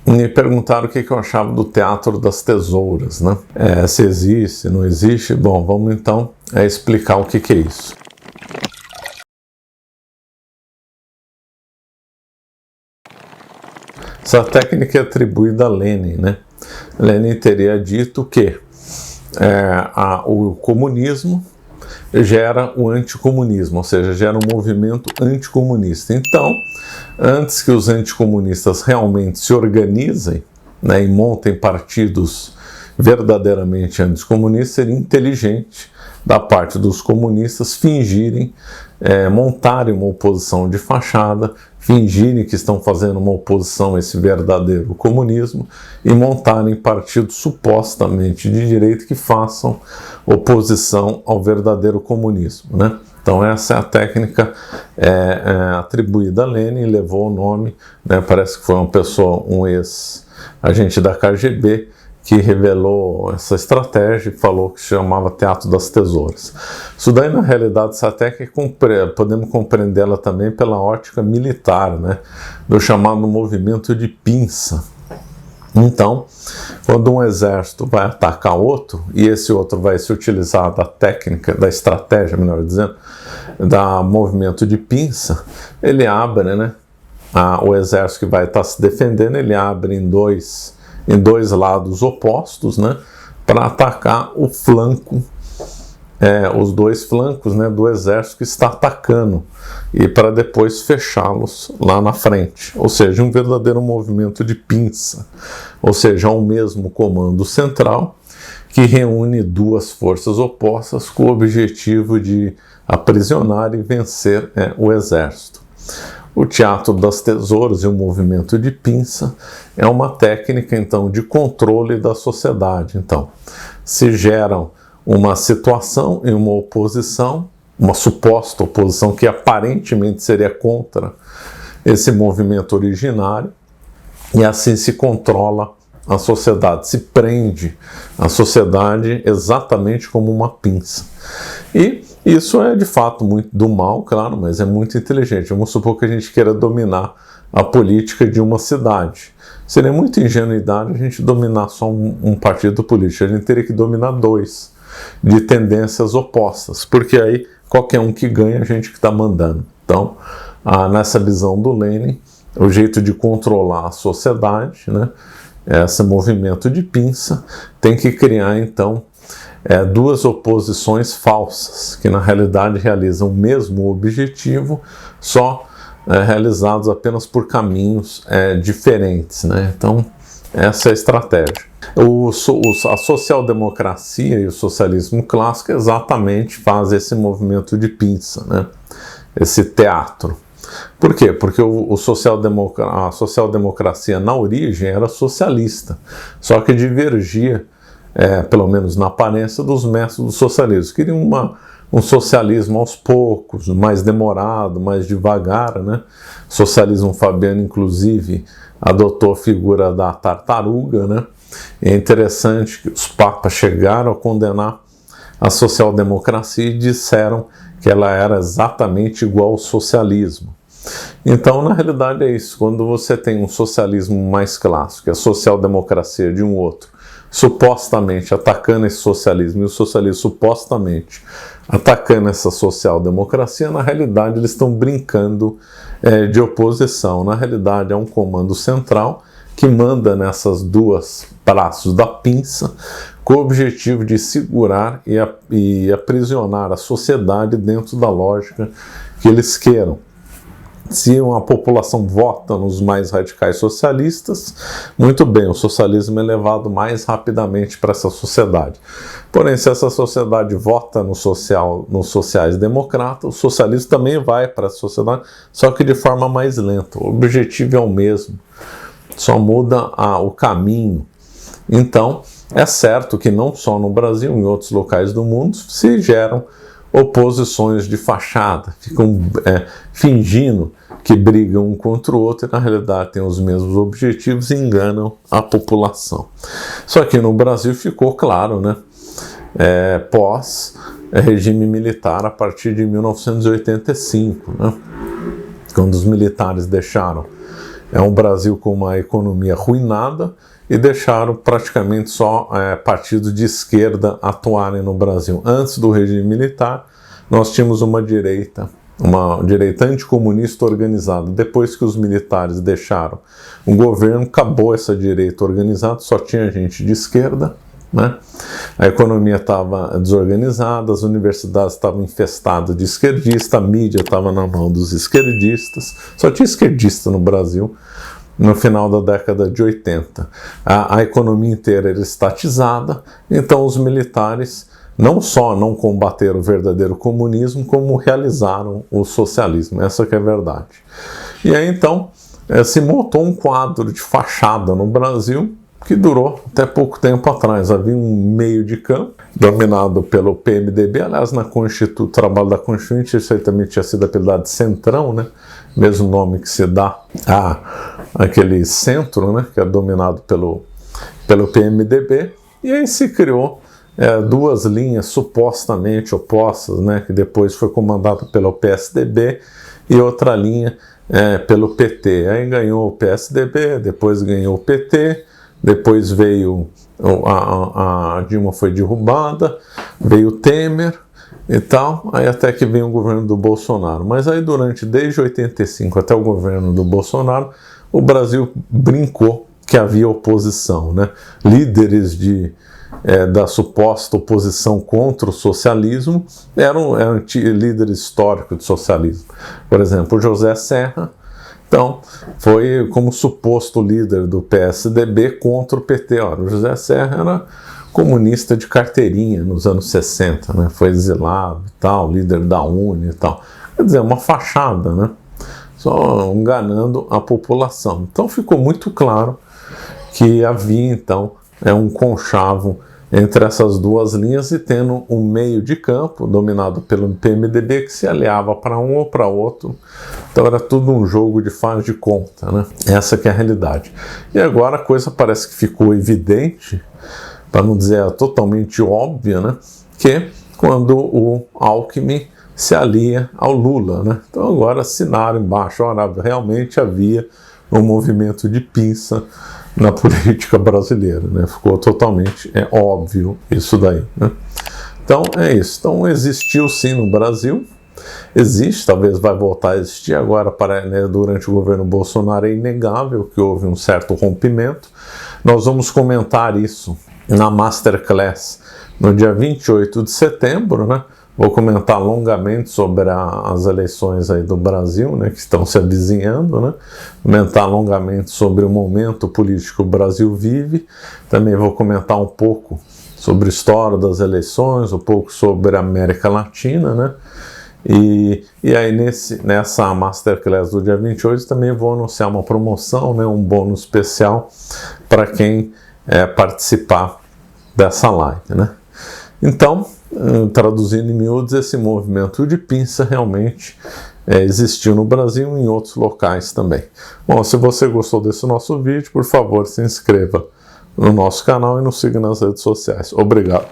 Me perguntaram o que eu achava do Teatro das Tesouras, né? Se existe, não existe. Bom, vamos então explicar o que é isso. Essa técnica é atribuída a Lenin, né? Lenin teria dito que o comunismo gera o anticomunismo, ou seja, gera um movimento anticomunista. Então, antes que os anticomunistas realmente se organizem, né, e montem partidos verdadeiramente anticomunistas, seria inteligente da parte dos comunistas fingirem, montarem uma oposição de fachada, fingirem que estão fazendo uma oposição a esse verdadeiro comunismo e montarem partidos supostamente de direita que façam oposição ao verdadeiro comunismo, né? Então essa é a técnica atribuída a Lenin, levou o nome, né, parece que foi uma pessoa, um ex-agente da KGB, que revelou essa estratégia e falou que se chamava Teatro das Tesouras. Isso daí, na realidade, essa técnica podemos compreendê-la também pela ótica militar, né, do chamado movimento de pinça. Então, quando um exército vai atacar outro, e esse outro vai se utilizar da técnica, da estratégia, melhor dizendo, da movimento de pinça, ele abre, né, o exército que vai estar se defendendo, ele abre em dois lados opostos, né, para atacar o flanco, os dois flancos, né, do exército que está atacando, e para depois fechá-los lá na frente. Ou seja, um verdadeiro movimento de pinça, ou seja, um mesmo comando central que reúne duas forças opostas com o objetivo de aprisionar e vencer o exército. O Teatro das Tesouras e o movimento de pinça é uma técnica, então, de controle da sociedade. Então, se geram uma situação e uma oposição, uma suposta oposição que aparentemente seria contra esse movimento originário, e assim se controla a sociedade, se prende a sociedade exatamente como uma pinça. E isso é de fato muito do mal, claro, mas é muito inteligente. Vamos supor que a gente queira dominar a política de uma cidade. Seria muita ingenuidade a gente dominar só um partido político. A gente teria que dominar dois, de tendências opostas, porque aí qualquer um que ganha, a gente que está mandando. Então, nessa visão do Lenin, o jeito de controlar a sociedade, né, esse movimento de pinça, tem que criar, então, duas oposições falsas, que na realidade realizam o mesmo objetivo, só realizados apenas por caminhos diferentes, né? Então, essa é a estratégia. A social-democracia e o socialismo clássico exatamente fazem esse movimento de pinça, né? Esse teatro. Por quê? Porque a social-democracia na origem era socialista, só que divergia, pelo menos na aparência, dos métodos socialistas. Queriam um socialismo aos poucos, mais demorado, mais devagar, né? O socialismo fabiano, inclusive, adotou a figura da tartaruga, né? É interessante que os papas chegaram a condenar a social-democracia e disseram que ela era exatamente igual ao socialismo. Então, na realidade, é isso. Quando você tem um socialismo mais clássico, a social-democracia de um outro, supostamente atacando esse socialismo, e o socialismo supostamente atacando essa social-democracia, na realidade eles estão brincando de oposição. Na realidade é um comando central que manda nessas duas braços da pinça com o objetivo de segurar e aprisionar a sociedade dentro da lógica que eles queiram. Se uma população vota nos mais radicais socialistas, muito bem, o socialismo é levado mais rapidamente para essa sociedade. Porém, se essa sociedade vota nos sociais-democratas, o socialismo também vai para a sociedade, só que de forma mais lenta. O objetivo é o mesmo, só muda o caminho. Então, é certo que não só no Brasil, em outros locais do mundo, se geram oposições de fachada, ficam fingindo que brigam um contra o outro e na realidade têm os mesmos objetivos e enganam a população. Só que no Brasil ficou claro, né, pós regime militar a partir de 1985, né, quando os militares deixaram é um Brasil com uma economia arruinada, e deixaram praticamente só partidos de esquerda atuarem no Brasil. Antes do regime militar, nós tínhamos uma direita anticomunista organizada. Depois que os militares deixaram o governo, acabou essa direita organizada, só tinha gente de esquerda, né? A economia estava desorganizada, as universidades estavam infestadas de esquerdistas, a mídia estava na mão dos esquerdistas, só tinha esquerdista no Brasil no final da década de 80. A economia inteira era estatizada, então os militares não só não combateram o verdadeiro comunismo, como realizaram o socialismo, essa que é a verdade. E aí então se montou um quadro de fachada no Brasil que durou até pouco tempo atrás. Havia um meio de campo dominado pelo PMDB, aliás, no trabalho da Constituinte, isso aí também tinha sido apelidado de Centrão, né? Mesmo nome que se dá àquele centro, né? Que é dominado pelo PMDB, e aí se criou duas linhas supostamente opostas, né? Que depois foi comandado pelo PSDB, e outra linha pelo PT. Aí ganhou o PSDB, depois ganhou o PT, depois veio a Dilma, foi derrubada, veio o Temer e tal, aí até que vem o governo do Bolsonaro. Mas aí desde 85 até o governo do Bolsonaro, o Brasil brincou que havia oposição, né? Líderes da suposta oposição contra o socialismo eram líderes históricos do socialismo. Por exemplo, o José Serra, então, foi como suposto líder do PSDB contra o PT. O José Serra era comunista de carteirinha nos anos 60, né? Foi exilado e tal, líder da UNE e tal. Quer dizer, uma fachada, né? Só enganando a população. Então ficou muito claro que havia, então, um conchavo entre essas duas linhas, e tendo um meio de campo dominado pelo PMDB que se aliava para um ou para outro. Então era tudo um jogo de faz de conta, né? Essa que é a realidade. E agora a coisa parece que ficou evidente, para não dizer totalmente óbvia, né? Que quando o Alckmin se alia ao Lula, né? Então agora assinaram embaixo, realmente havia um movimento de pinça na política brasileira, né? Ficou totalmente óbvio isso daí, né? Então é isso. Então existiu sim no Brasil, existe, talvez vai voltar a existir agora, durante o governo Bolsonaro é inegável que houve um certo rompimento. Nós vamos comentar isso na Masterclass no dia 28 de setembro, né? Vou comentar longamente sobre as eleições aí do Brasil, né, que estão se avizinhando, né? Comentar longamente sobre o momento político que o Brasil vive. Também vou comentar um pouco sobre a história das eleições, um pouco sobre a América Latina, né? E aí nessa Masterclass do dia 28 também vou anunciar uma promoção, né, um bônus especial para quem participar dessa live, né? Então, traduzindo em miúdos, esse movimento de pinça realmente existiu no Brasil e em outros locais também. Bom, se você gostou desse nosso vídeo, por favor, se inscreva no nosso canal e nos siga nas redes sociais. Obrigado.